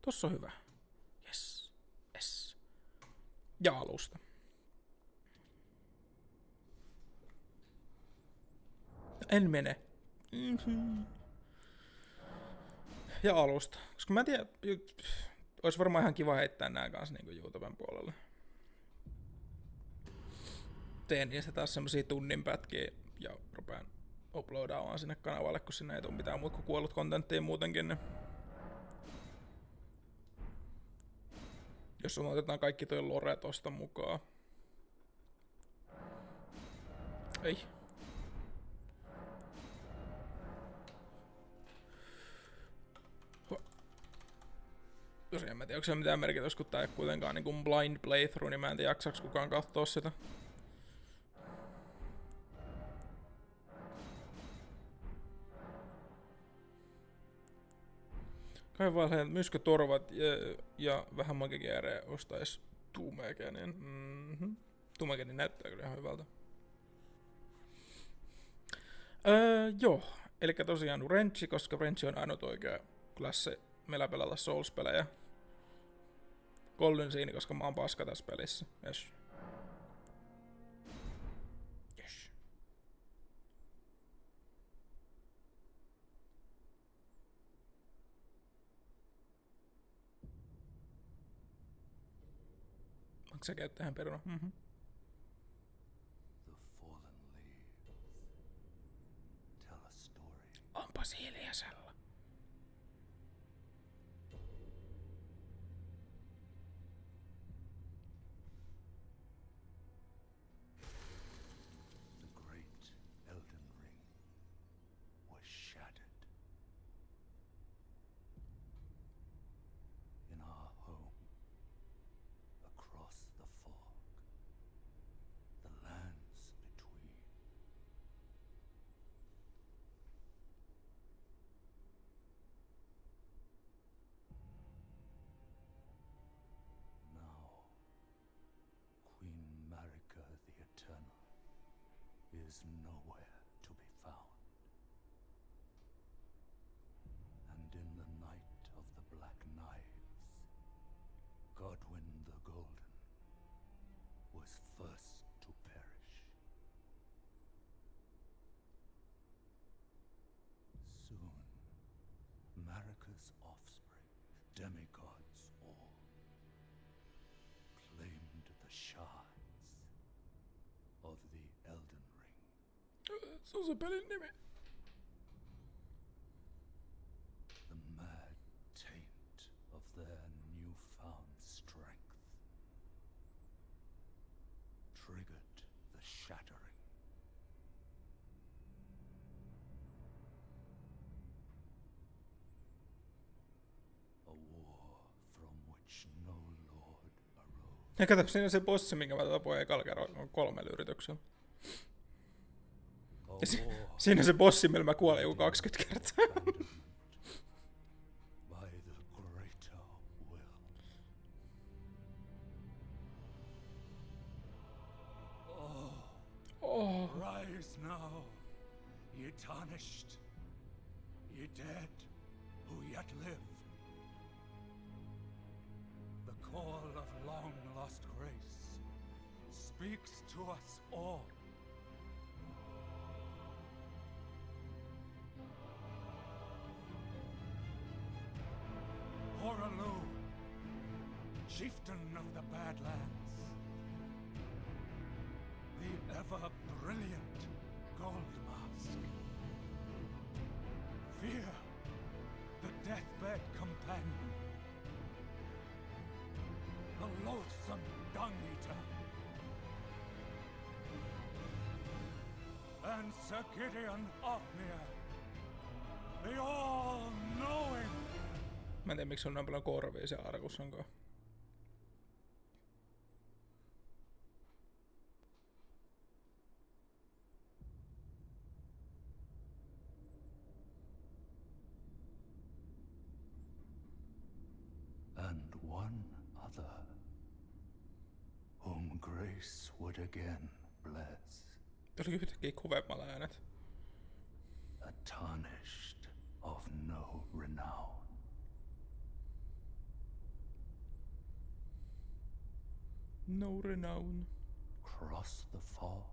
Tossa on hyvä. Yes. Yes. Ja alusta. En mene. Ja alusta. Koska mä en tiedä, olisi varmaan ihan kiva heittää nää kanssa niin YouTuben puolelle. Teen niistä taas semmosia tunnin pätkiä ja rupean uploadaamaan sinne kanavalle, kun sinne ei tule mitään muuta kuin kuollut kontenttia muutenkin. Niin. Jos otetaan kaikki toi lore tosta mukaan. Ei. Tosiaan mä en tiedä, onko se mitään merkitystä, kun tää ei kuitenkaan niin kuin blind playthrough, niin mä en tiedä, jaksaks kukaan kattoo sitä. Kai vaan myskötorvat ja vähän magikääreä ostais Tumekenin. Tumekenin näyttää kyllä ihan hyvältä. Joo, eli tosiaan Wrenchi, koska Wrenchi on ainut oikea klassi meillä pelata Souls-pelejä. Golden siinä, koska mä oon paska tässä pelissä. Yes. Yes. Onko sä käyt tähän peruna? Onpas hiljaisella. The great Elden ring was shattered. In our home, across the fog, the lands between. Now, Queen Marika the Eternal is nowhere to be found. And in the night of the Black Knives, Godwyn the Golden was first to perish. Soon, Marika's offspring, demigods all, claimed the shards of the Elden Ring. Se on se pelin nimi. The mad taint of their newfound strength triggered the shattering. A war from which no lord arose. Ja kato, siinä se bossi, minkä mä tapoin ekalla kerralla on 3 yrityksellä. A Ja war siinä se bossi, millä mä kuolin joku 20 kertaa. by the greater will. Oh. Rise now, ye tarnished, ye dead who yet live. The call of long lost grace speaks to us all. Horalu, chieftain of the Badlands, the ever-brilliant Gold Mask. Fear, the deathbed companion, the loathsome dung-eater, and Sir Gideon Othmere, the all-knowing. Mä en tiedä, miksi on noin paljon korvia siellä arkussankaan. And one other, whom grace would again bless, Tuli yhtäkkiä kovemmalla äänet. a tarnished of no renown. No renown. Cross the fog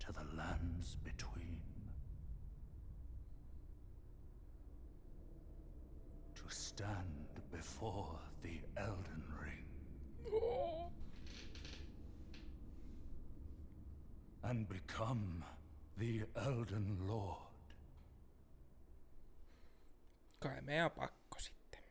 to the lands between. To stand before the Elden Ring. Oh. And become the Elden Lord. Kai meidän pakko sitten.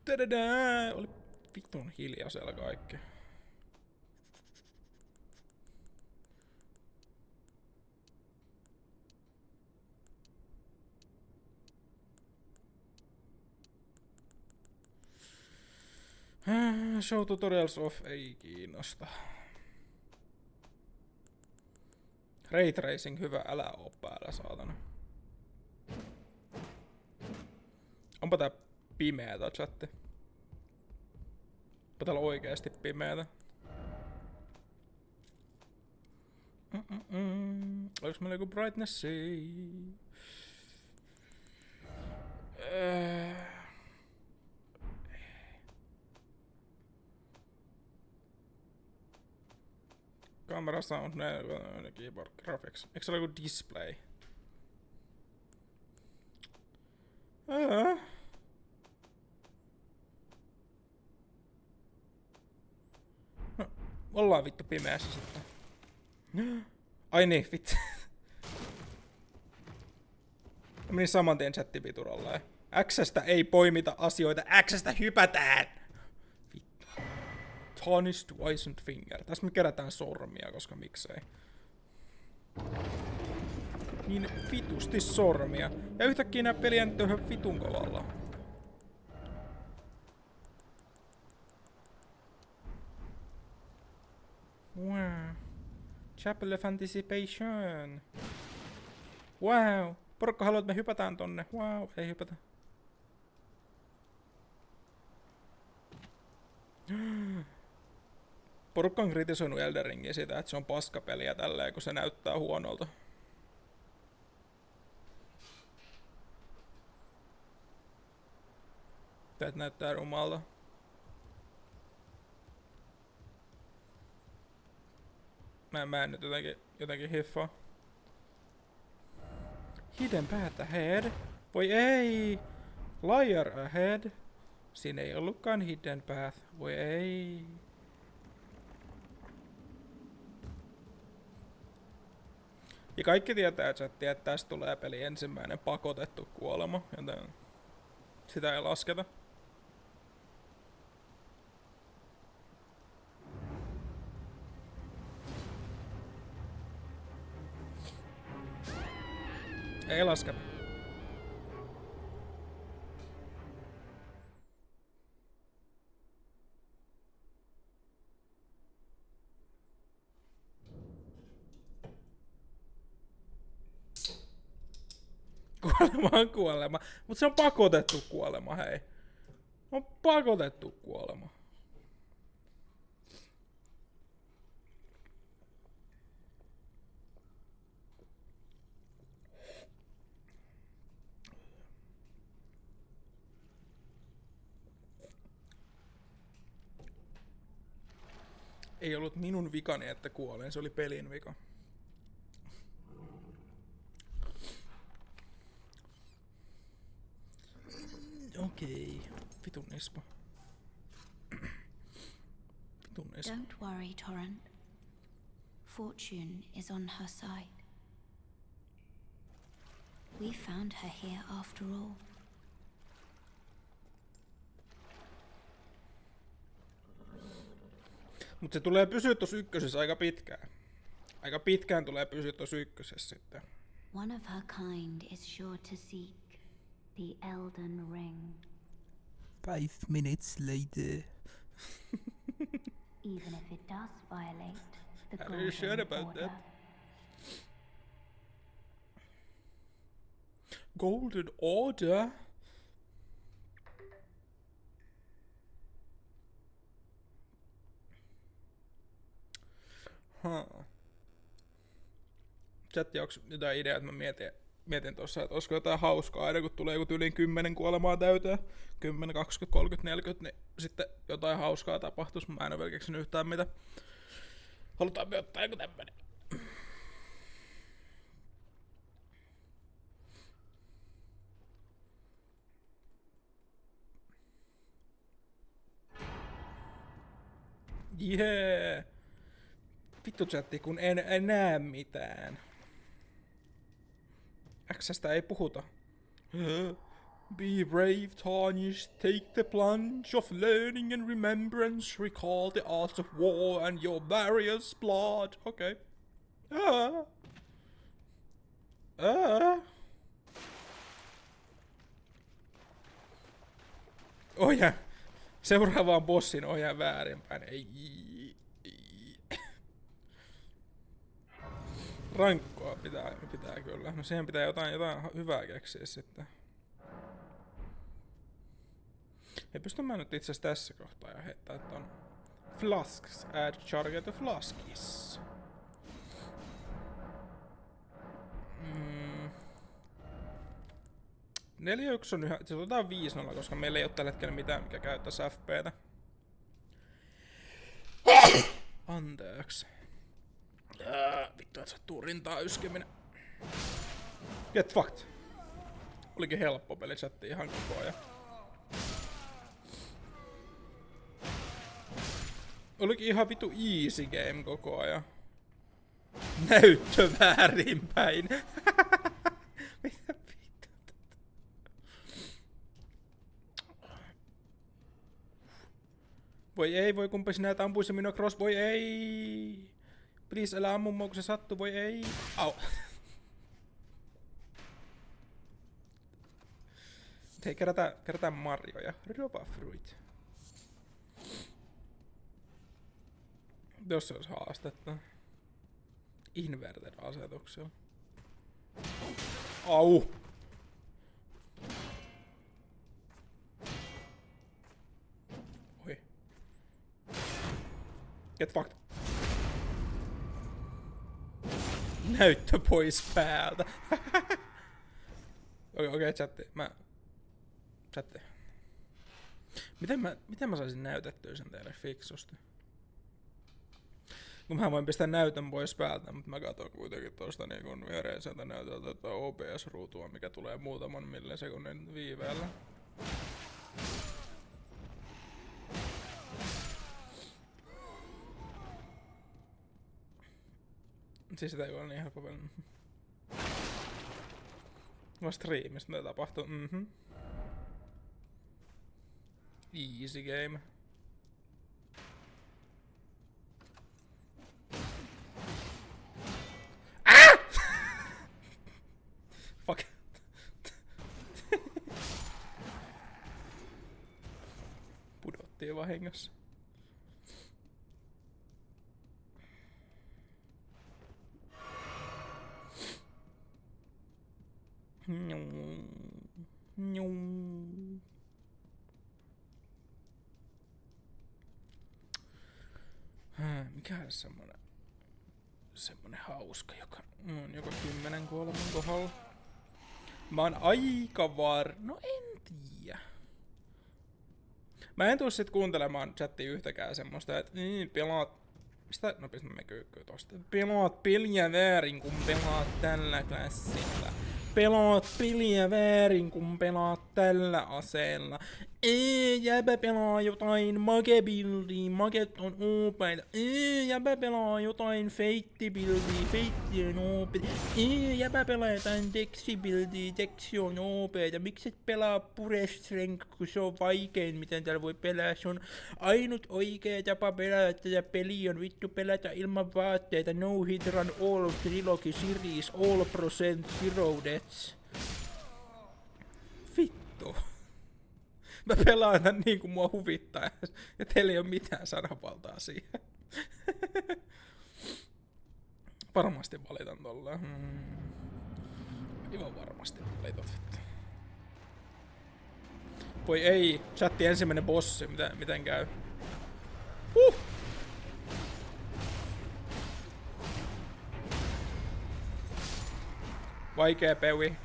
Tadadää! Oli vitun hiljaisella kaikki. Show tutorials off ei kiinnosta. Ray tracing hyvä, älä oo päällä saatana. Onpa tää pimeätä chatti. Onpa täällä oikeesti pimeätä. Oliks meillä joku brightnessi? Camera sound, keyboard graphics. Eikö se ole joku display? No, ollaan vittu pimeässä sitten. Ai niin, vittu. Mä menin saman tien chattipituralleen. X:stä ei poimita asioita, X:stä hypätään! Vittu. Tarnished Wizened Finger. Tässä me kerätään sormia, koska miksei. Niin vitusti sormia. Ja yhtäkkiä nää peliä nyt on ihan vitun kovalla. Wow. Chapel of Anticipation. Wow. Porukka haluaa, että me hypätään tonne. Wow, ei hypätä. Porukka on kritisoinut Elden Ringiä siitä, että se on paskapeliä tälleen, kun se näyttää huonolta. Täältä näyttää rumalta. Mä en nyt jotenkin hiffaa. Hidden path ahead. Voi ei! Liar ahead. Siinä ei ollutkaan hidden path. Voi ei. Ja kaikki tietää chattia, että tästä tulee peli ensimmäinen pakotettu kuolema, joten sitä ei lasketa. Ei lasketa. Kuolema on kuolema. Mut se on pakotettu kuolema, hei. On pakotettu kuolema. Ei ollut minun vikani, että kuolen. Se oli pelin vika. Okei. Vitun nispa. Vitun nispa. Don't worry, Torrent. Fortune is on her side. We found her here after all. Mut se tulee pysyä tossa ykkösessä aika pitkään. Aika pitkään tulee pysyä tossa ykkösessä sitten. One of her kind is sure to seek the Elden Ring. 5 minutes later. Even if it does violate the Are you sure Golden about Order. that? Golden Order? Chatti, onks jotain ideaa, että mä mietin mietin tossa, että olisiko jotain hauskaa aina kun tulee joku yli 10 kuolemaa täyteen. 10, 20, 30, 40, niin sitten jotain hauskaa tapahtuisi. Mä en ole vielä keksinyt yhtään mitä. Halutaan me ottaa joku tämmönen. Jee! Vittu chatti, kun en näe mitään. X:stä ei puhuta. Be brave, tarnished, take the plunge of learning and remembrance, recall the arts of war and your various blood. Okei. Ohjaa. Seuraavaan bossin ohjaa väärinpäin. Ei. Rankkoa pitää kyllä. No siihen pitää jotain hyvää keksiä sitten. Ei pysty mä nyt itse asiassa tässä kohtaa ja heittää ton flasks. Add charge to flaskis. 4-1 on yhä, siis otetaan 5-0, koska meillä ei oo tällä hetkellä mitään, mikä käyttäisi FP:tä. Anteeksi. Vittu, et sattuu rintaa yskeminen. Get fucked. Olikin helppo peli, chatti ihan koko ajan. Olikin ihan vitu easy game koko ajan. Näyttö väärinpäin. Mitä vittu? Voi ei, voi kumpa sinä ampuisi minua cross, voi ei. Please älä ammu mua kun se sattuu, voi ei. Au. Hei, kerätään marjoja. Roba fruit. Jos se olisi haastetta. Inverted asetuksella. Au! Oi. Get fucked. Näyttö pois päältä. Okei, chatti. Chatti. Miten mä saisin näytettyä sen teille fiksusti? Kun mä voin pistää näytön pois päältä, mutta mä katson kuitenkin tosta niin viereiseltä näytöltä OBS-ruutua, mikä tulee muutaman millisekunnin viiveellä. Siis sitä ei ole niin helppo vielä. Mä striimistä mitä tapahtuu. Easy game. Fuck. Pudottiin vahingossa. Mikä on semmonen hauska, joka on joka 10 kuoleman kohdalla. Mä oon aika no en tiedä. Mä en tuu sit kuuntelemaan chattia yhtäkään semmoista, että pelaat... Mistä? No pistän me kyykkyy tosta. Pelaat peliä väärin kun pelaat tällä klassilla. Pelaat peliä väärin kun pelaat tällä aseella. Jäbä pelaa jotain magebildia, maget on OP:tä. Jäbä pelaa jotain feittibildia, feitti on OP:tä. Jäbä pelaa jotain dexibildia, dexi on OP:tä. Miksi et pelaa pure strength, kun se on vaikein, miten täällä voi pelaa. Se on ainut oikea tapa pelata tätä peliä on vittu pelata ilman vaatteita. No hit run all trilogy series, all percent zero deaths. Vittu. Mä pelaan tän niin kuin mua huvittaa ja teillä ei oo mitään sananvaltaa siihen. Varmasti valitan tolleen. Aivan varmasti valitat. Voi ei, chatti ensimmäinen bossi, miten käy? Vaikee pewi.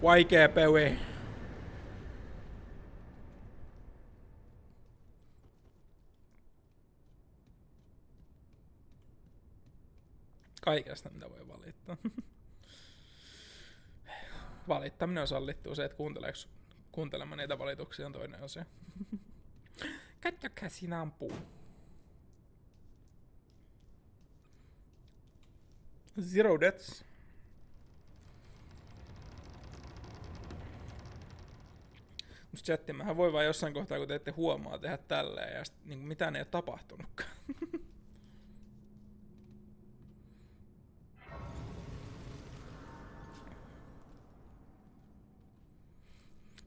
Vaikee pewi. Kaikesta mitä voi valittaa. Valittaminen on sallittua, se, että kuuntelemaan niitä valituksia on toinen asia. Katsokaa siinä ampuu. Zero deaths. Must chatti, mähän voi vaan jossain kohtaa, kun te ette huomaa, tehdä tälleen ja sit, niin mitään ei ole tapahtunutkaan.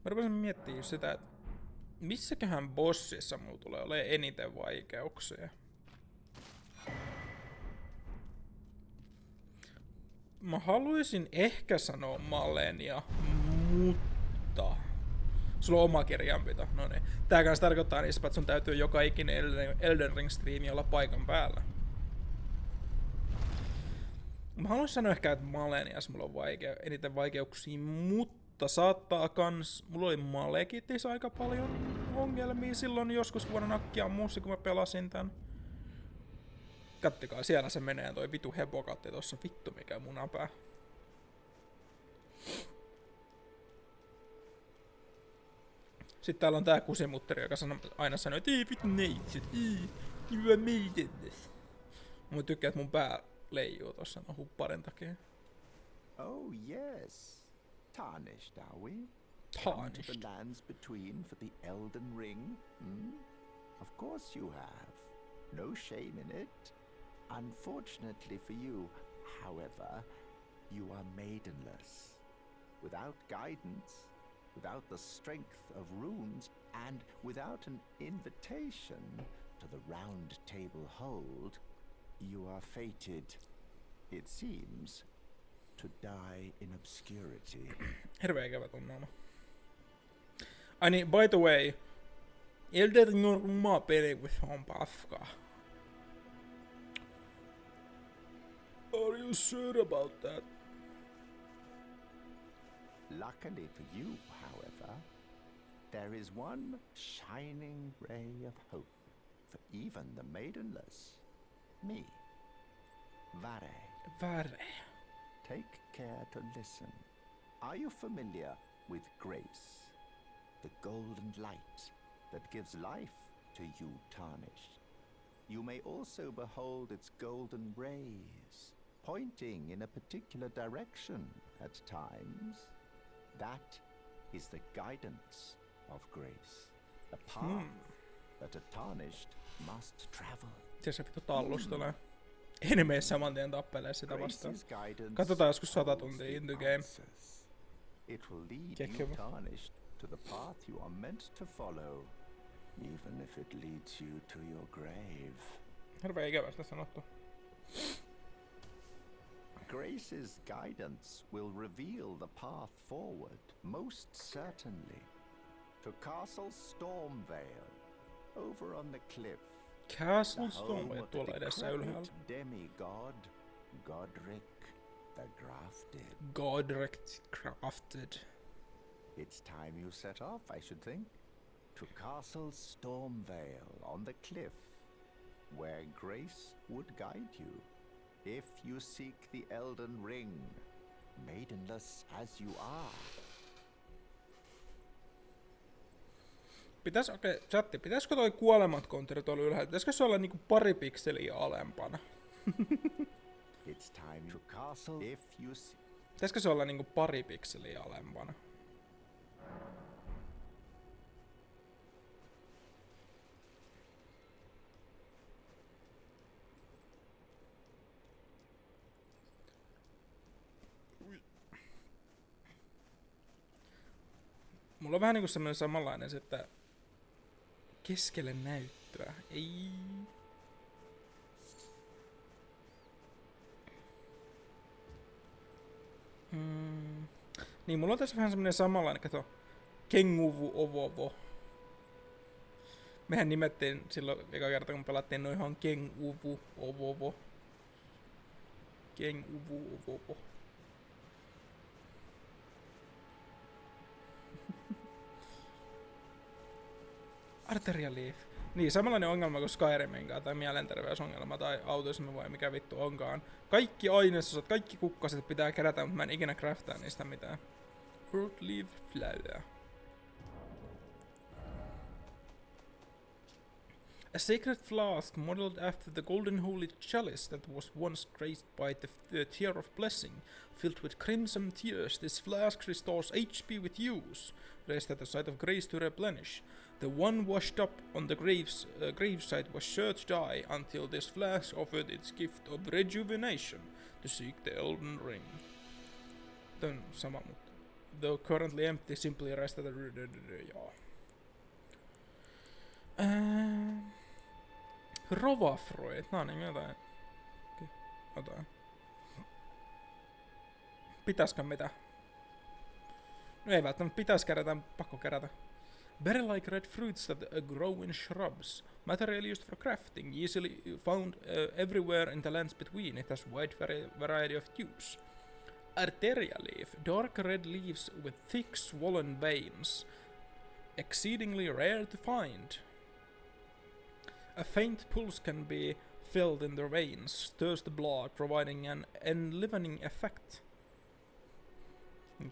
Mä rupesin miettimään sitä, että missäköhän bossissa mulla tulee olemaan eniten vaikeuksia. Mä haluaisin ehkä sanoa Malenia, mutta... Sulla on oma kirjanpito, no niin. Tää kans tarkoittaa niissä, että sun täytyy joka ikinen Elden Ring-striimi olla paikan päällä. Mä haluaisin sanoa ehkä, että Malenias mulla on eniten vaikeuksia, mutta saattaa kans... Mulla oli Malekitis aika paljon ongelmia silloin joskus vuonna nakkia muussa, kun mä pelasin tän. Kattikaa, siellä se menee toi vitu hebokatti tossa, vittu mikä munapää. Sitten täällä on tää kusimutteri, joka aina sanoo, että ei vittu neitsyt, hyvä meidän. Mä tykkään, että mun pää leijuu tossa no hupparin takia. Oh yes. Tarnished, are we? Tarnished. Come to the lands between for the Elden Ring? Hmm? Of course you have. No shame in it. Unfortunately for you, however, you are maidenless. Without guidance, without the strength of runes, and without an invitation to the Round Table Hold, you are fated, it seems, to die in obscurity. Hirveä ikävä tunnelma. Ai niin, by the way, Elden Ring on rummaa peli, kun se on paskaa. Are you sure about that? Luckily for you, however, there is one shining ray of hope for even the maidenless. Me, Vare. Vare. Take care to listen. Are you familiar with grace? The golden light that gives life to you, tarnished. You may also behold its golden rays, pointing in a particular direction at times. That is the guidance of grace, a path that a tarnished must travel. Tiedä se vittu tallustelee. Enemeissä saman tien tappelee sitä vastaan. Katsotaan joskus 100 tuntia into game. It will lead you tarnished to the path you are meant to follow, even if it leads you to your grave. Hirveä ikävästä sanottu. Grace's guidance will reveal the path forward, most certainly. To Castle Stormvale, over on the cliff. Castle Stormvale tuolla edessä ylhäällä. Demigod, Godric the Grafted. Godric Crafted. It's time you set off, I should think. To Castle Stormvale on the cliff, where Grace would guide you. If you seek the Elden Ring, maidenless as you are. Pitäisikö toi kuolemat konttori tuolla ylhäällä? Pitäisikö se olla niinku pari pikseliä alempana? It's time to castle if you Pitäisikö se olla niinku pari pikseliä alempana? Mulla on vähän niinku semmonen samanlainen se, että keskelle näyttöä. Ei. Niin, mulla on tässä vähän semmonen samanlainen, kato. Kenguvu Ovovo. Mehän nimettiin silloin eka kerta, kun pelattiin noin ihan Kenguvu Ovovo. Geng uvu. Arteria Leaf. Niin, samanlainen ongelma kuin Skyriminkaan, tai mielenterveysongelma, tai autismi vai mikä vittu onkaan. Kaikki ainesosat, kaikki kukkaset pitää kerätä, mutta mä en ikinä craftaa niistä mitään. Earth Leaf Flower. A sacred flask modeled after the golden holy chalice that was once graced by the tear of blessing, filled with crimson tears. This flask restores HP with use, raised at the site of grace to replenish. The one washed up on the gravesite was sure to die until this flask offered its gift of rejuvenation to seek the Elden Ring. Tön sama, mutta though currently empty, simply rest at the... Joo. Rovafroid, no niin jotain. Pitäisikö mitä? No ei välttämättä pitäis kerätä, pakko kerätä. Berry-like red fruits that grow in shrubs. Material used for crafting, easily found everywhere in the lands between. It has wide variety of use. Arteria leaf, dark red leaves with thick swollen veins. Exceedingly rare to find. A faint pulse can be felt in their veins, stirs the blood, providing an enlivening effect.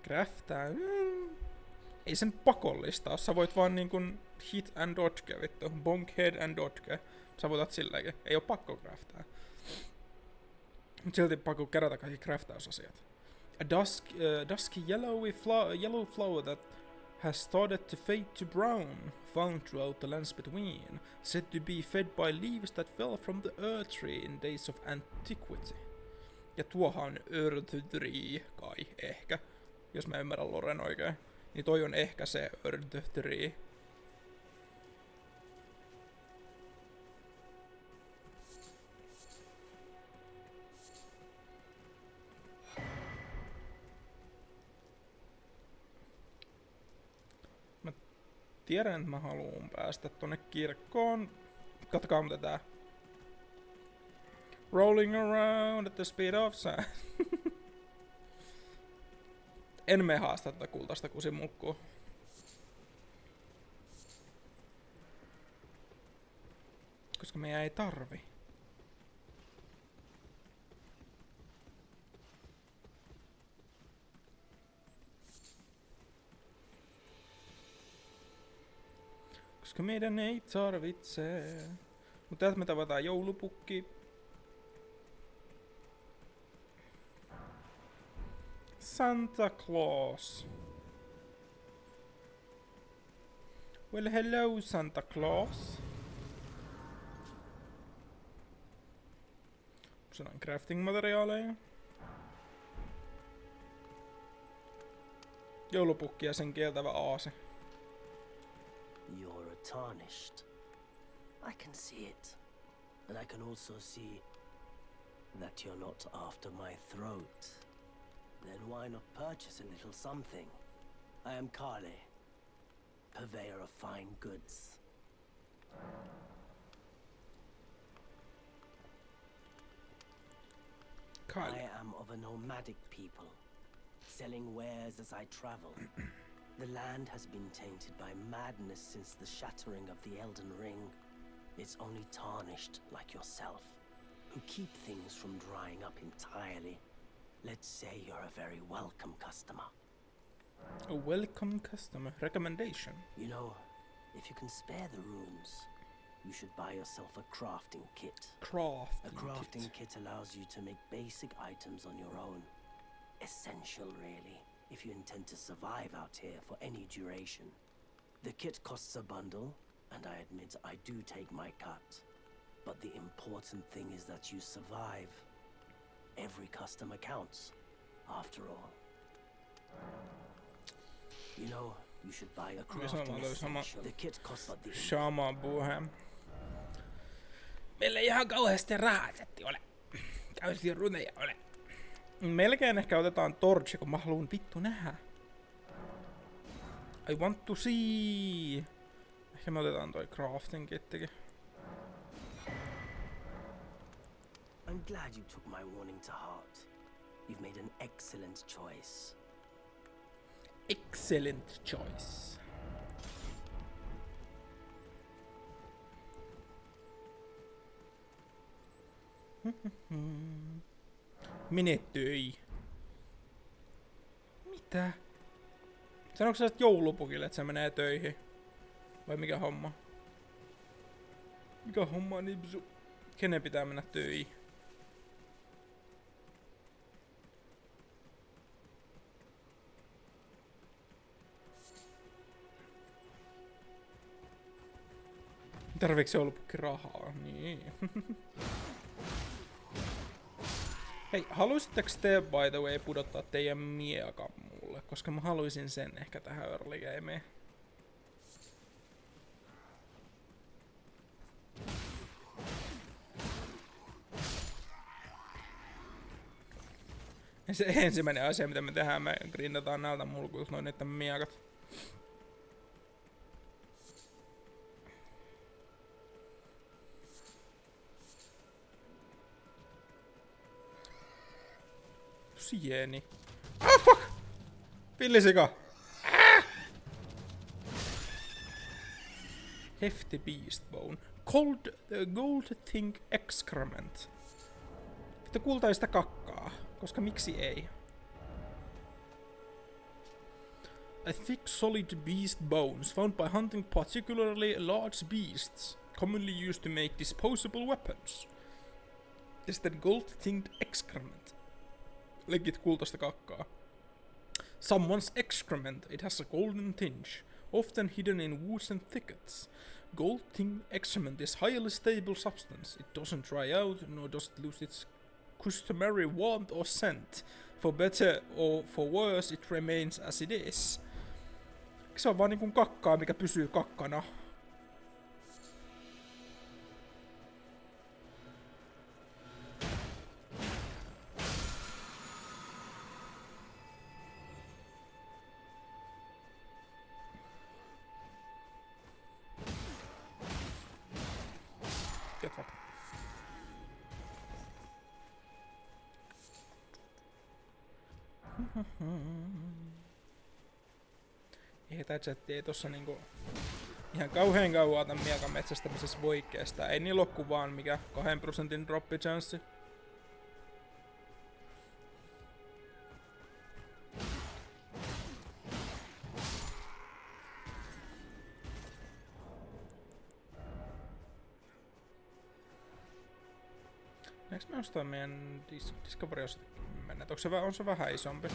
Craftaa. Ei sen pakollista, sä voit vaan niinkun hit and dodge vittu, bonk head and dodge. Sä voitat silläkin, ei oo pakko craftaa. Mut silti pakko kerätä kaikki craftausasiat. A dusky yellow flower that has started to fade to brown, found throughout the lands between, said to be fed by leaves that fell from the earth tree in days of antiquity. Ja tuohan on earth tree, kai ehkä, jos mä ymmärrän Loren oikein. Niin toi on ehkä se earth tree. Tiedän, että mä haluun päästä tonne kirkkoon. Katsokaa mitä tää. Rolling around at the speed of sound. En mene haastaa tätä kultaista kusimukkua. Koska meidän ei tarvi. Koska meidän ei tarvitse. Mutta täältä me tavataan joulupukki. Santa Claus. Well, hello Santa Claus. Saadaan crafting-materiaaleja. Joulupukki ja sen kieltävä aase. You're tarnished. I can see it. And I can also see that you're not after my throat. Then why not purchase a little something? I am Kale, purveyor of fine goods. Kale. I am of a nomadic people, selling wares as I travel. The land has been tainted by madness since the shattering of the Elden Ring. It's only tarnished like yourself, who keep things from drying up entirely. Let's say you're a very welcome customer. A welcome customer recommendation. You know, if you can spare the runes, you should buy yourself a crafting kit. A crafting kit allows you to make basic items on your own. Essential, really, if you intend to survive out here for any duration. The kit costs a bundle, and I admit I do take my cut. But the important thing is that you survive. Every customer counts, after all. You know, you should buy a crafting essential. The kit costs but the... Sama puhe. Meillä ei ihan kauheasti rahaa ole. Kauheasti runeja ole. Melkein ehkä otetaan torchi, kun mä haluun vittu nähdä. I want to see. Ehkä me otetaan toi crafting kittikin. I'm glad you took my warning to heart. You've made an excellent choice. Excellent choice. Mene töi. Mitä? Sanoiko sä joulupukille, että se menee töihin? Vai mikä homma? Mikä homma, Nipsu? Kenen pitää mennä töihin? Tarviiks joulupukki rahaa? Niin. Hei, haluaisitteko te by the way pudottaa teidän miekan mulle? Koska mä haluaisin sen ehkä tähän early gameen. Se ensimmäinen asia mitä me tehdään, me grindataan näiltä mulkuilta noin niitten miekat. Sieni. Ah, fuck! Pillisika! Ah! Hefty beast bone. Cold gold thing excrement. Vittu kultaista kakkaa. Koska miksi ei? A thick solid beast bones found by hunting particularly large beasts. Commonly used to make disposable weapons. Ja sitten gold tinged excrement. Legit kultaista kakkaa. Someone's excrement. It has a golden tinge, often hidden in woods and thickets. Gold-tinged excrement is highly stable substance. It doesn't dry out, nor does it lose its customary warmth or scent. For better or for worse, it remains as it is. Se on vaan niinku kakkaa, mikä pysyy kakkana. Get fucked. Ei tää chatti ei tossa niinku ihan kauheen kauan tän miekan metsästämisessä voi kestää. Ei niillä oo ku vaan mikä 2% droppichanssi. Näeks me ostaa meidän Discovery osa 10? On se vähän isompi?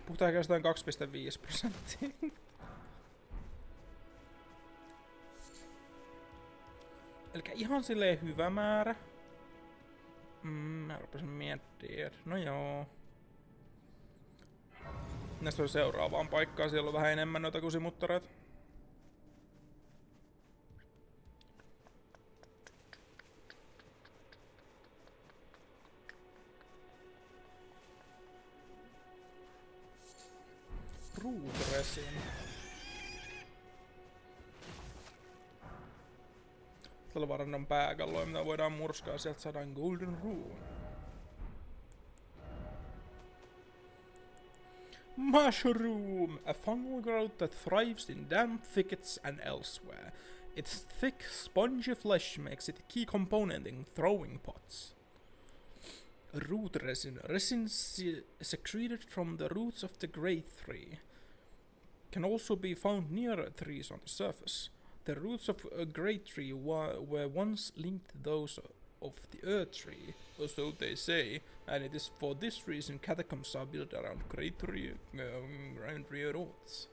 Puhutaan jostain 2,5%. Elikkä ihan silleen hyvä määrä. Mä rupesin miettimään. No joo. Näistä on seuraavaan paikkaan. Siellä on vähän enemmän noita kusimuttareita. Ruutresin. Tällä vaan random pääkalloja, mitä voidaan murskaa. Sieltä saadaan Golden Rune. Mushroom! A fungal growth that thrives in damp thickets and elsewhere. Its thick, spongy flesh makes it a key component in throwing pots. Root resin. Resin secreted from the roots of the great tree. Can also be found near trees on the surface. The roots of a great tree were once linked to those of the earth tree, or so they say, and it is for this reason catacombs are built around great tree roots.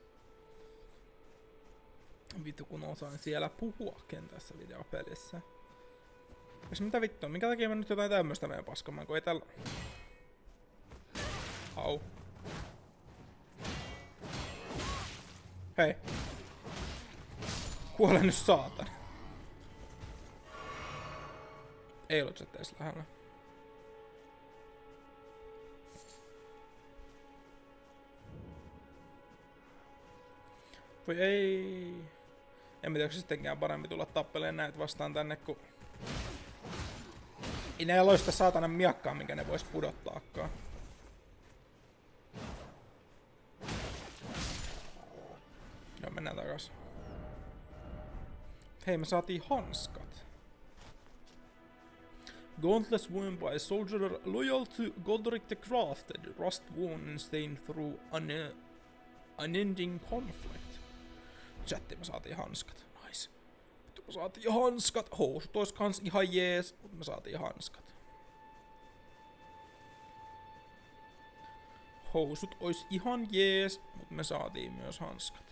Vittu kun osaan siellä puhuakin tässä videopelissä. Eikö mitä vittua? Minkä takia mä nyt jotain tämmöstä menen paskamaan, kun ei tällä... Au. Hei. Kuole nyt saatana. Ei ollut sitten edes lähellä. Voi ei. En tiedä, onko sittenkään parempi tulla tappeleen näitä vastaan tänne, kun... Ei näillä ole sitä saatanan miakkaa, minkä ne vois pudottaakaan. Joo, mennään takas. Hei, me saatiin hanskat. Gauntlets worn by a soldier loyal to Godric the Crafted, rust worn and stained through unending conflict. Chatti, me saatiin hanskat. Nice. Me saatiin hanskat. Housut ois kans ihan jees, mut me saatiin hanskat. Housut ois ihan jees, mut me saatiin myös hanskat.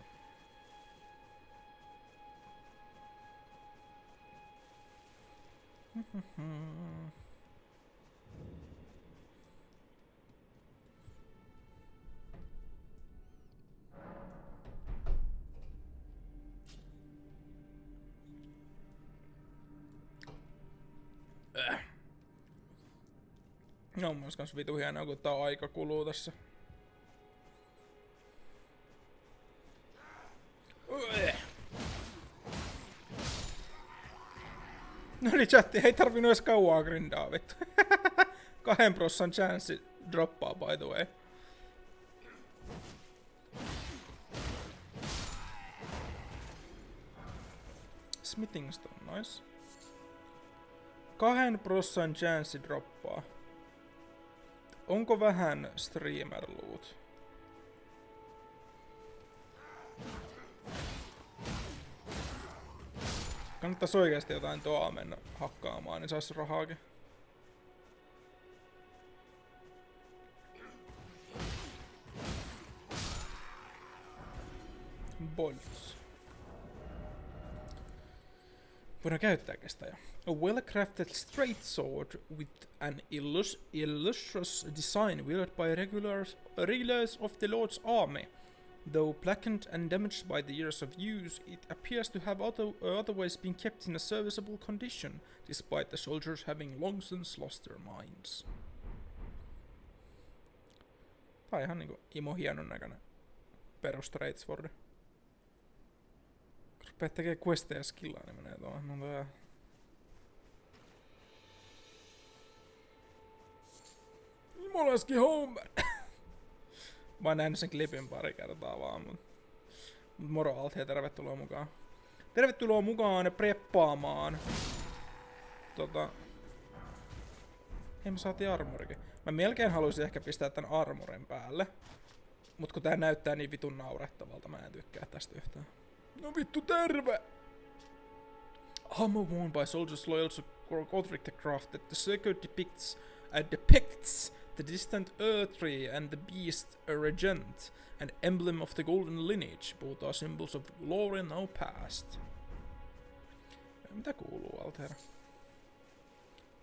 No, mun kans vitu hienoa, kun tää aika kuluu tässä. No niin, chatti, ei tarvinnut edes kauaa grindaa, vittu. 2% chanssi droppaa, by the way. Smithing stone, nice. 2% chanssi droppaa. Onko vähän streamer loot? Kannattais oikeesti jotain toa mennä hakkaamaan, niin sais rahaakin. Bolts. Voidaan käyttääkin sitä jo. A well-crafted straight sword with an illustrious design wielded by regulars of the Lord's army. Though blackened and damaged by the years of use, it appears to have otherwise been kept in a serviceable condition, despite the soldiers having long since lost their minds. Tää on ihan niinku imo hienon näköinen perus straight sword. Kun rupeat tekee questeja ja skillaa, niin menee tuohon. No tää. Imoleski Homer! Mä oon nähnyt sen klipin pari kertaa vaan, mut moro Alt ja tervetuloa mukaan. Tervetuloa mukaan preppaamaan. Hei, me saatiin armorikin. Mä melkein haluaisin ehkä pistää tän armorin päälle. Mut kun tää näyttää niin vitun naurettavalta, mä en tykkää tästä yhtään. No vittu terve! Armor worn by soldiers loyal to Godric the Crafted, the circle depicts the distant Earth Tree and the Beast a regent, an emblem of the golden lineage. Both are symbols of glory now past. Mitä kuuluu, Altera?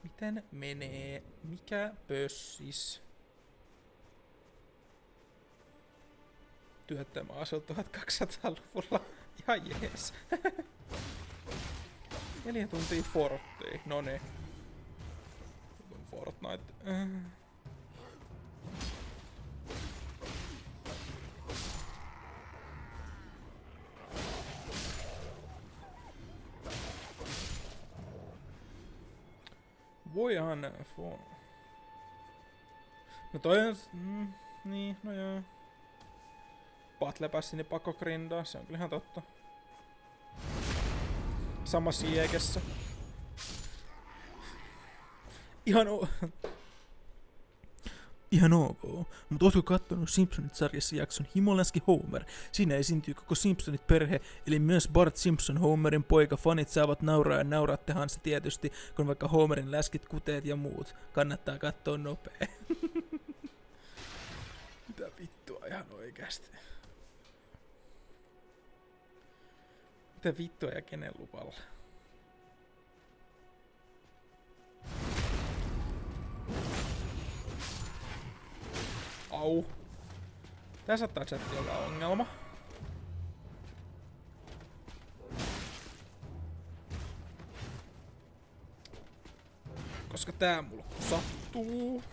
Miten menee? Mikä pössis? Työttömäasut 1200-luvulla. Ihan jees. 4 tuntia Forttia. Noniin. Fortnite. Voihan no toi on... niin, no joo. Battle Passini pakko grindaa, se on kyllä ihan totta. Sama siekessä. Ihan ok, mutta ootko kattonut Simpsonit-sarjassa jakson Himolenski Homer? Siinä esiintyy koko Simpsonit-perhe, eli myös Bart Simpson, Homerin poika. Fanit saavat nauraa ja naurattehan se tietysti, kun vaikka Homerin läskit, kuteet ja muut. Kannattaa katsoa nopee. Mitä vittua ihan oikeasti? Mitä vittua ja kenen luvalla? Au. Tää saattaa chatti olla ongelma. Koska tää mulla sattuu.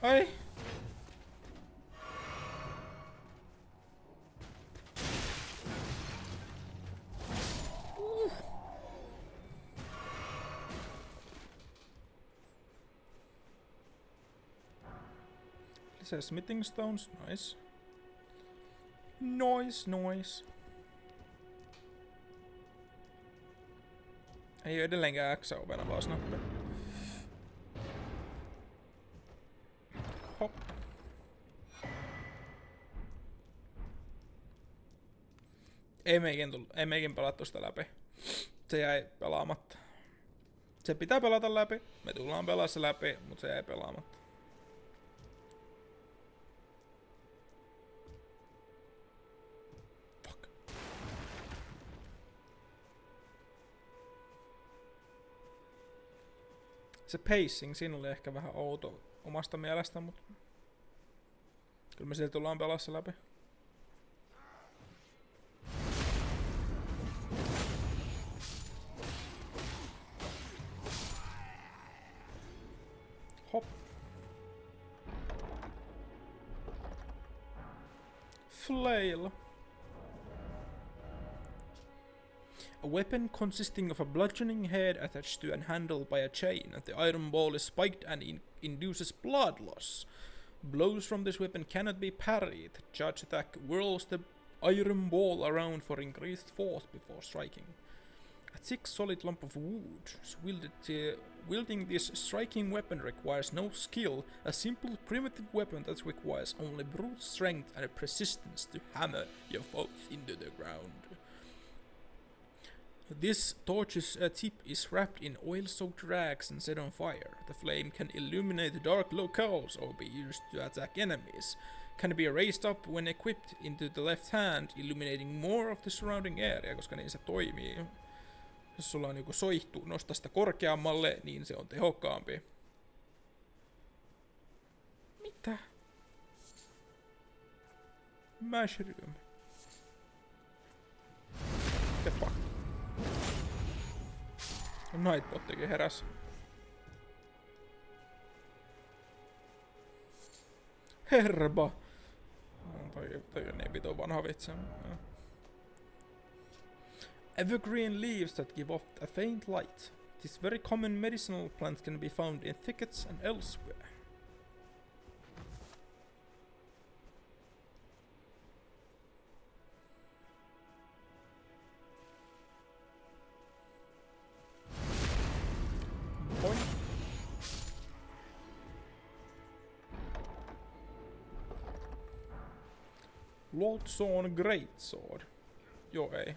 Ai. Lisää smithing stones, nice. Nice. Ei oo edelleenkään X-ovena vaan snappi. Hop. Ei meikin pelattu sitä läpi. Se jäi pelaamatta. Se pitää pelata läpi. Me tullaan pelaa se läpi, mutta se jäi pelaamatta. Fuck. Se pacing siinä oli ehkä vähän outo omasta mielestä, mutta kyllä me sieltä tullaan pelaa se läpi. Hop. Flail. A weapon consisting of a bludgeoning head attached to a handle by a chain. The iron ball is spiked and induces blood loss. Blows from this weapon cannot be parried. Judge attack whirls the iron ball around for increased force before striking. A thick solid lump of wood. Wielding this striking weapon requires no skill. A simple primitive weapon that requires only brute strength and persistence to hammer your foes into the ground. This torch's tip is wrapped in oil-soaked rags and set on fire. The flame can illuminate dark locales or be used to attack enemies. Can be raised up when equipped into the left hand, illuminating more of the surrounding area, koska niin se toimii. Jos sulla on joku soihtu, nosta sitä korkeammalle, niin se on tehokkaampi. Mitä? Mushroom. The fuck? Nightbottikin heräs. Herba! Toi on niin vitun vanha vitsi. Evergreen leaves that give off a faint light. This very common medicinal plant can be found in thickets and elsewhere. Point. Lordson Greatsword. Joo ei.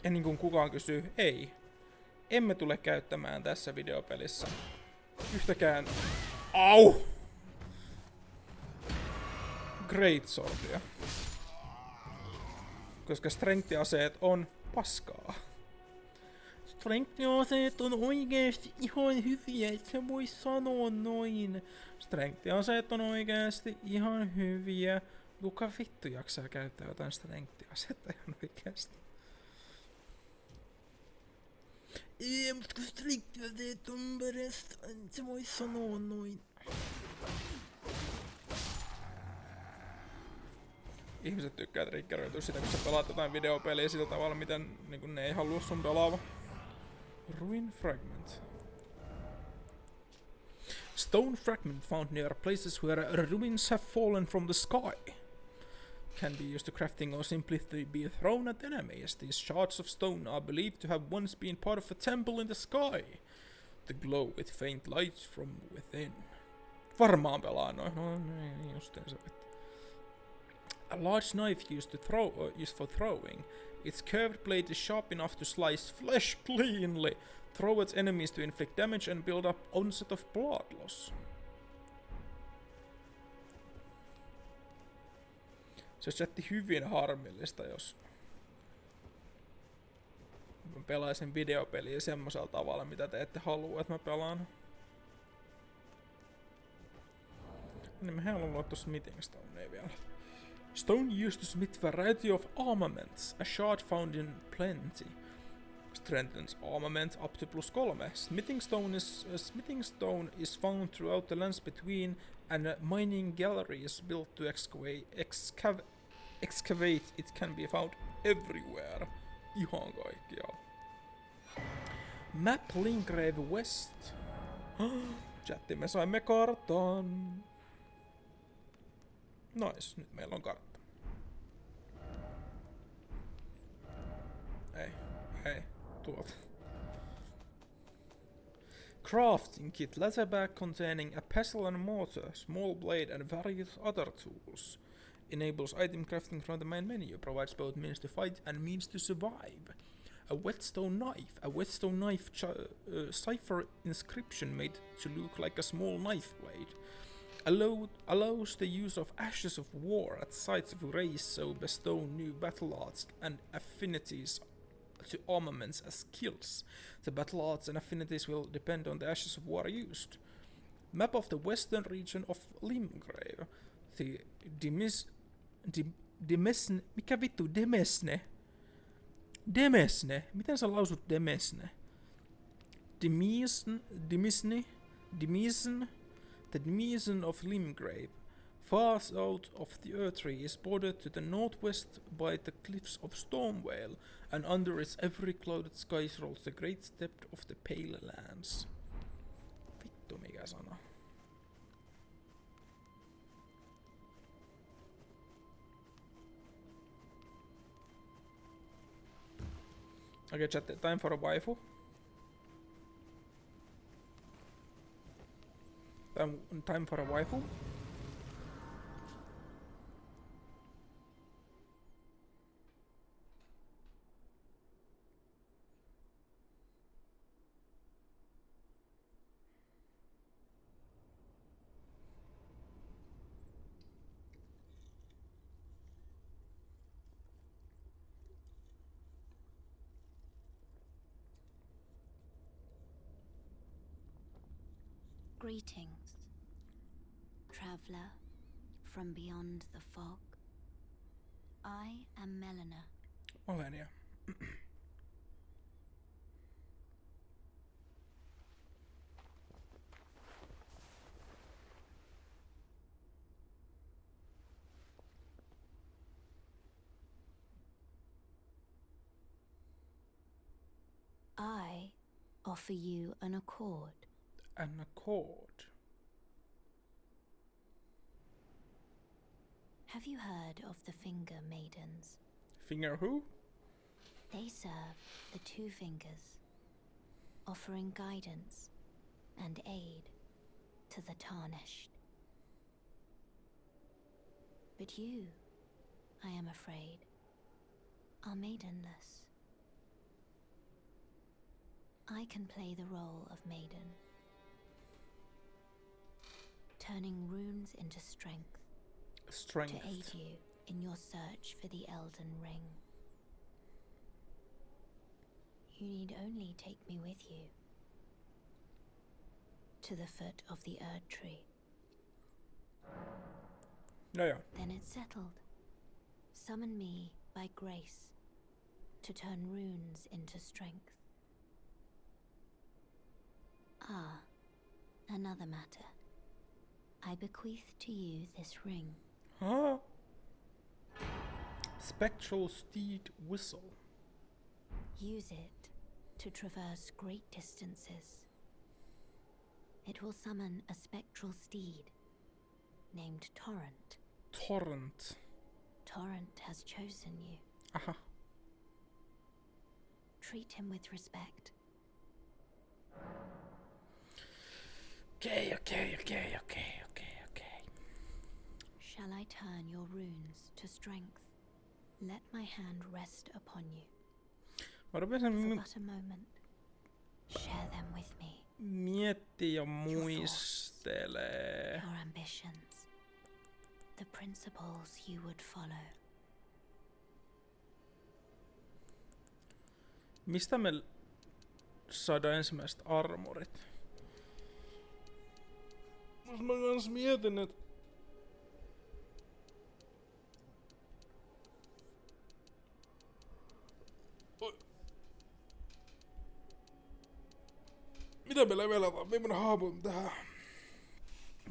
Ja niin kuin kukaan kysyy, ei. Emme tule käyttämään tässä videopelissä yhtäkään Greatswordia. Koska strength-aseet on paskaa. Strength-aseet on oikeesti ihan hyviä, et sä voi sanoa noin. Strength-aseet on oikeesti ihan hyviä. Kuka vittu jaksaa käyttää jotain strength-asetta ihan oikeesti? Mutta kun strength-aseet on parasta, et sä voi sanoa noin. Ihmiset tykkää triggeröityä sitä, kun sä pelaat jotain videopeliä sillä tavalla, miten niin ne ei halua sun pelaava. Ruin fragment. Stone fragment found near places where ruins have fallen from the sky. Can be used to crafting or simply to be thrown at enemies. These shards of stone are believed to have once been part of a temple in the sky. They glow with faint lights from within. Varmaan pelaa noin. No niin, justiinsa. A large knife used for throwing. Its curved blade is sharp enough to slice flesh cleanly, throw at enemies to inflict damage and build up onset of blood loss. Se olisi jätti hyvin harmillista, jos mä pelaisin videopeliä semmoisella tavalla, mitä te ette halua, että mä pelaan. Niin mehän on luottu smithing stonea vielä. Stone used to smith variety of armaments, a shard found in plenty. Strengthens armament up to +3. Smithing stone is found throughout the lands between, and a mining gallery is built to excavate. It can be found everywhere. Ihan kaikkialla. Map Lingrave West. Chatti, me saimme kartan. Nice, nyt meillä on kartta. Ei, tuolta. Crafting kit, leather bag containing a pestle and mortar, small blade and various other tools. Enables item crafting from the main menu, provides both means to fight and means to survive. A whetstone knife cipher inscription made to look like a small knife blade. Allows the use of ashes of war at sites of race, so bestow new battle arts and affinities to armaments as skills. The battle arts and affinities will depend on the ashes of war used. Map of the western region of Limgrave. The mikä vittu Demesne? Demesne? Miten sä lausut Demesne? Demisen? The Demisen of Limgrave. Far south of the Eartree is bordered to the northwest by the cliffs of Stormvale, and under its every clouded skies rolls the great steppe of the Pale Lands. Vittu mikä sana. Okay, chat, time for a waifu. Time for a waifu. Greetings, traveler from beyond the fog. I am Melina. Olenia. I offer you an accord. An accord. Have you heard of the Finger Maidens? Finger who? They serve the Two Fingers, offering guidance and aid to the tarnished. But you, I am afraid, are maidenless. I can play the role of maiden, turning runes into strength to aid you in your search for the Elden Ring. You need only take me with you to the foot of the Erd Tree. Yeah. Then it's settled. Summon me by grace to turn runes into strength. Ah, another matter. I bequeath to you this ring. Huh? Spectral steed whistle. Use it to traverse great distances. It will summon a spectral steed named Torrent. Torrent. Torrent has chosen you. Aha. Treat him with respect. Okay. Shall I turn your runes to strength? Let my hand rest upon you. Mä For rupesin but a moment. Share them with me. miettiä ja muistelee. Your ambitions. The principles you would follow. Mistä me saadaan ensimmäiset armorit? Mä kans mietin, että levelata minun haavun tähän.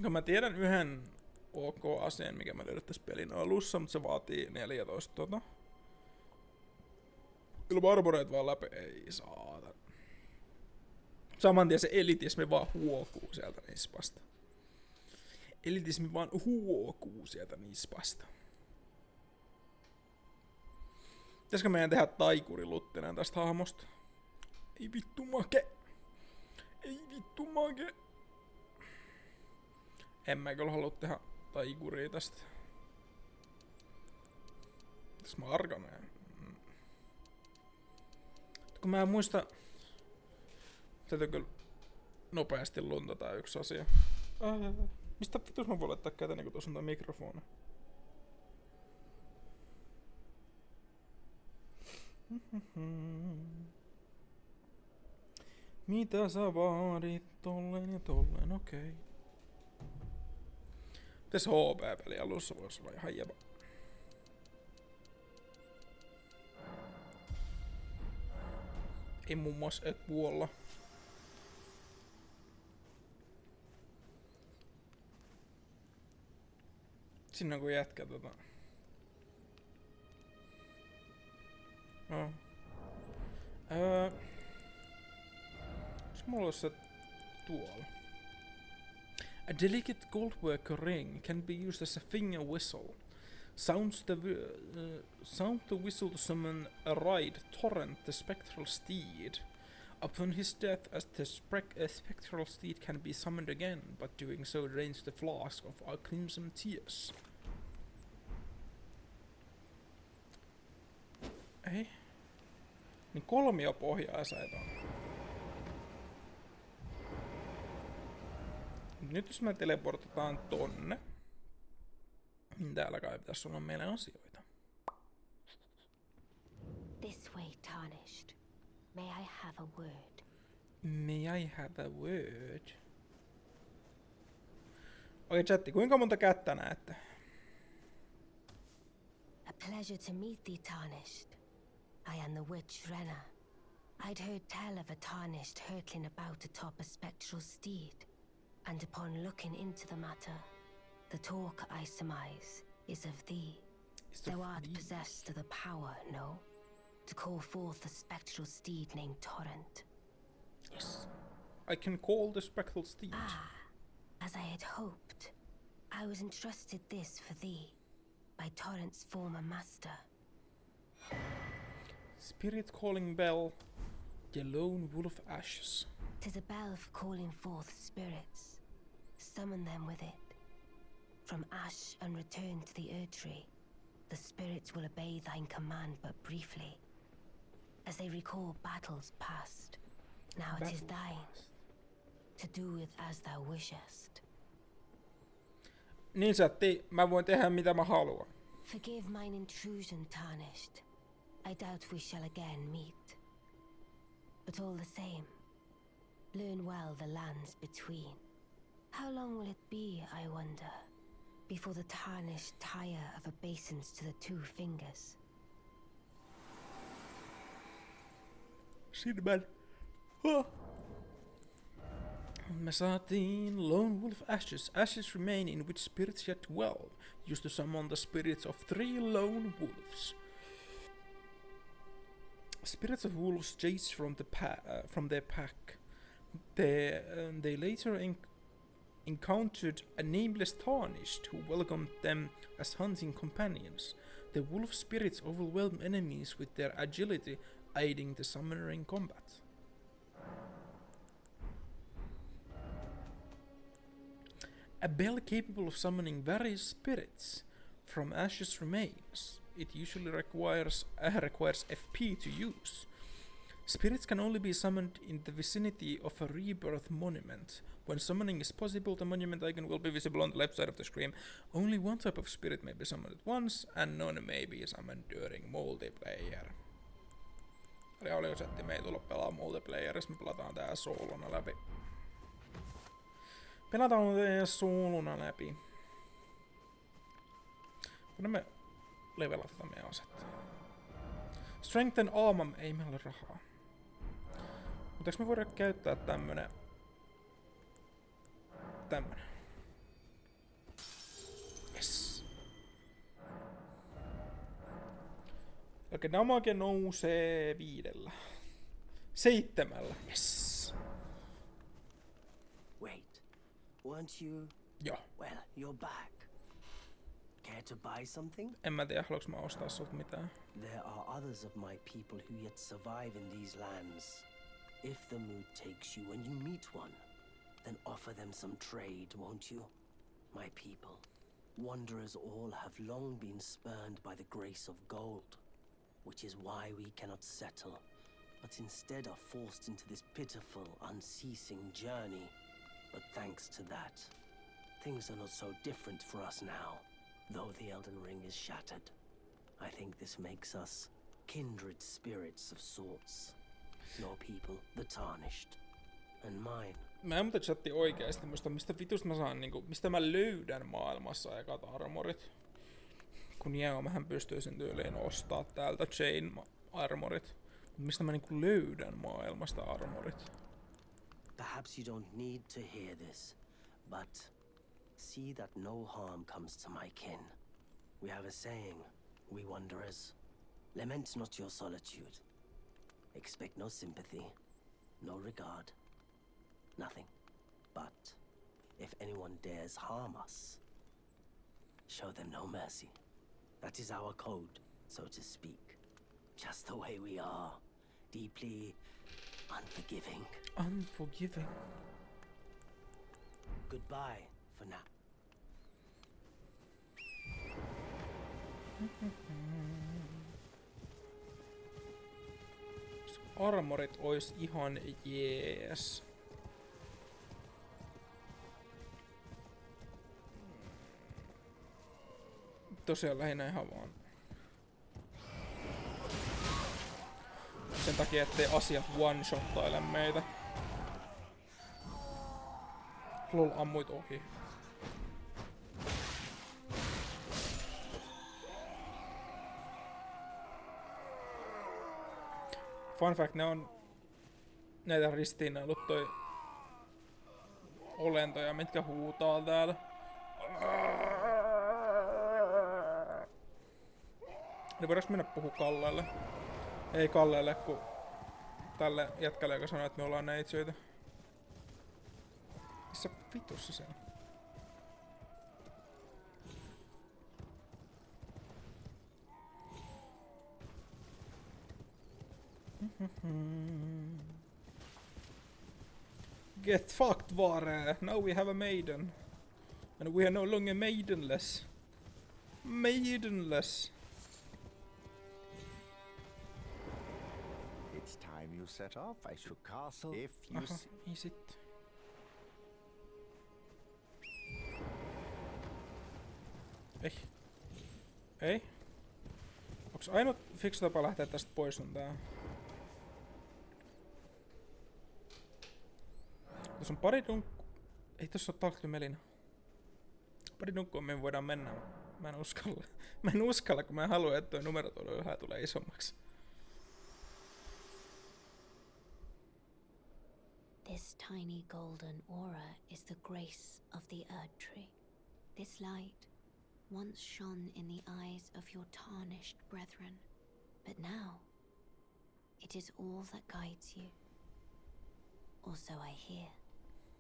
Kun mä tiedän yhden OK-aseen, mikä mä löydän tässä pelin alussa, mutta se vaatii 14 Ilman armoreet vaan läpi. Ei saata. Saman tien se elitismi vaan huokuu sieltä nispasta. Elitismi vaan huokuu sieltä nispasta. Pitäisikö meidän tehdä taikuriluttinen tästä hahmosta? Ei vittu make. Ei vittu make. En mä kyllä halua tehdä taikuria tästä. Tässä mä arkaneen. Kun mä en muista... Täytyy kyllä nopeasti luntata yksi asia. Mistä vitus mä voin laittaa käteni, kun tuossa on tää mikrofoni? Mitä sä vaadit tolleen ja tolleen, okei. Tässä HP-peli alussa voisi olla ihan jäbä. Ei muun muassa et kuolla. Sinne kun jätkä olisiko mulla olisi se tuolla? A delicate goldworker ring can be used as a finger whistle. Sound the whistle to summon a ride, Torrent, the spectral steed. Upon his death, as the spectral steed can be summoned again, but doing so drains the flask of our crimson tears. Ei. Niin kolmiopohjaiset on. Nyt jos me teleportataan tonne, niin täällä kai pitäisi olla meille asioita. This way, tarnished. May I have a word? May I have a word? Okei, chatti, kuinka monta kättä näette? A pleasure to meet thee, tarnished. I am the witch Renna. I'd heard tell of a tarnished hurtling about atop a spectral steed, and upon looking into the matter, the talk I surmise is of thee. Thou art possessed of the power, no? To call forth a spectral steed named Torrent. Yes. I can call the spectral steed. Ah, as I had hoped. I was entrusted this for thee, by Torrent's former master. Spirit calling bell, the lone wolf ashes. 'Tis a bell for calling forth spirits. Summon them with it. From ash and return to the Erdtree, the spirits will obey thine command but briefly, as they recall battles past. Now it is thine, to do with as thou wishest. Niin Satti, mä voin tehdä mitä mä haluan. Forgive mine intrusion, tarnished. I doubt we shall again meet. But all the same, learn well the lands between. How long will it be, I wonder, before the tarnished tire of obeisance to the two fingers? Sinbad. Huh. Me saatiin Lone Wolf Ashes. Ashes remain in which spirits yet dwell. Used to summon the spirits of 3 lone wolves. Spirits of wolves chase from their pack. They later encountered a nameless tarnished who welcomed them as hunting companions. The wolf spirits overwhelm enemies with their agility, aiding the summoner in combat. A bell capable of summoning various spirits from ashes remains. It usually requires FP to use. Spirits can only be summoned in the vicinity of a rebirth monument. When summoning is possible, the monument icon will be visible on the left side of the screen. Only one type of spirit may be summoned at once, and none may be summoned during multiplayer. Eli audiosetti, me ei tulla pelaa multiplayerissa, me pelataan tää soolona läpi. Pelataan tää soolona läpi. Kun me levelata tätä meidän asetta. Strengthen armor, ei meillä ole rahaa. Mutta eikö me voida käyttää tämmönen tämmönen. Yes. Okei, damage nousee 5. 7. Yes. Wait, weren't you? Joo. Well, you're back. Care to buy something? En mä tiedä, haluanko mä ostaa sut mitään. There are others of my people who yet survive in these lands. If the mood takes you when you meet one, then offer them some trade, won't you? My people, wanderers all have long been spurned by the grace of gold, which is why we cannot settle, but instead are forced into this pitiful, unceasing journey. But thanks to that, things are not so different for us now, though the Elden Ring is shattered. I think this makes us kindred spirits of sorts. Your people, the Tarnished, and mine. Mä en muuten chatti oikeesti muista, mistä vitusta mä saan, niinku, mistä mä löydän maailmassa ekat armorit. Kun mähän pystyisin tyyliin ostaa täältä chain armorit. Mistä mä niinku löydän maailmasta armorit? Perhaps you don't need to hear this, but see that no harm comes to my kin. We have a saying, we wanderers, lament not your solitude. Expect no sympathy, no regard, nothing. But if anyone dares harm us, show them no mercy. That is our code, so to speak. Just the way we are, deeply unforgiving. Unforgiving. Goodbye for now. Armorit ois ihan jees. Tosiaan lähinnä ihan vaan sen takia, ettei asiat one-shottaile meitä. Lol, ammuit ohi. Fun fact, ne on näitä ristiinnaillut toi olentoja, mitkä huutaa täällä. Niin voidaanko mennä puhua Kallelle? Ei Kallelle, kun tälle jätkälle, joka sanoi, että me ollaan neitsyitä. Missä vitussa se on? Get fucked, Vare! Now we have a maiden. And we are no longer maidenless. Maidenless. It's time you set off. I should castle if you Ei sit. Ei. Onks ainut fiksu tapa lähteä tästä pois on tää? Tuossa on pari dunkku. Ei tossa oo talklymelina. Pari dunkkua me voidaan mennä. Mä en uskalla. Mä en uskalla, kun mä haluan, että tuo numero tuolla ylhäällä tulee isommaksi. This tiny golden aura is the grace of the Erd Tree. This light once shone in the eyes of your tarnished brethren, but now it is all that guides you. Or so I hear.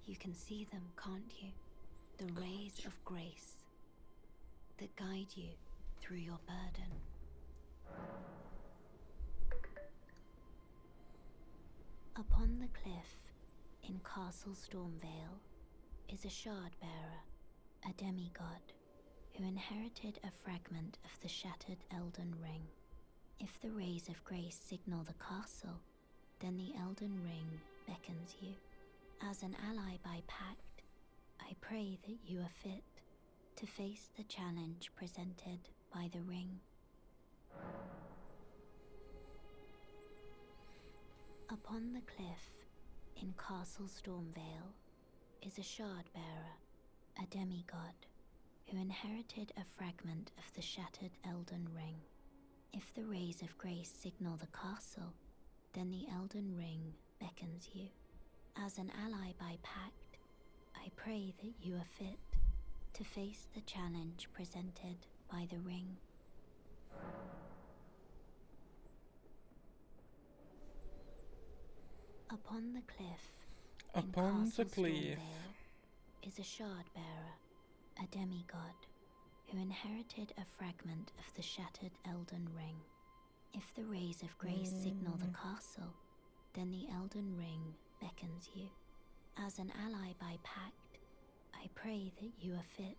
You can see them, can't you? The rays of grace that guide you through your burden. Upon the cliff in Castle Stormvale is a shard bearer, a demigod, who inherited a fragment of the shattered Elden Ring. If the rays of grace signal the castle, then the Elden Ring beckons you. As an ally by pact, I pray that you are fit to face the challenge presented by the ring. Upon the cliff in Castle Stormvale is a shard bearer, a demigod, who inherited a fragment of the shattered Elden Ring. If the rays of grace signal the castle, then the Elden Ring beckons you. As an ally by pact, I pray that you are fit to face the challenge presented by the ring. Upon the cliff, Upon the in cliff, Stormvale, is a shard bearer, a demigod, who inherited a fragment of the shattered Elden Ring. If the rays of grace signal the castle, then the Elden Ring beckons you. As an ally by pact, I pray that you are fit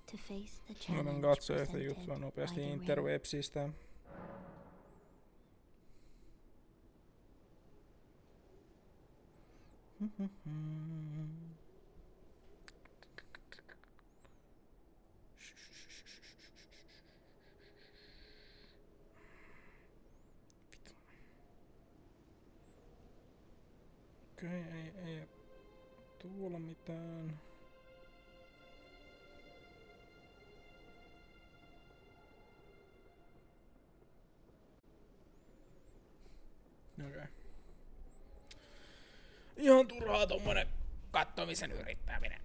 to face the challenge presented by the ring. Interwebsistä. Okei, ei tuolla mitään. Okei. Ihan turhaa tommonen kattomisen yrittäminen.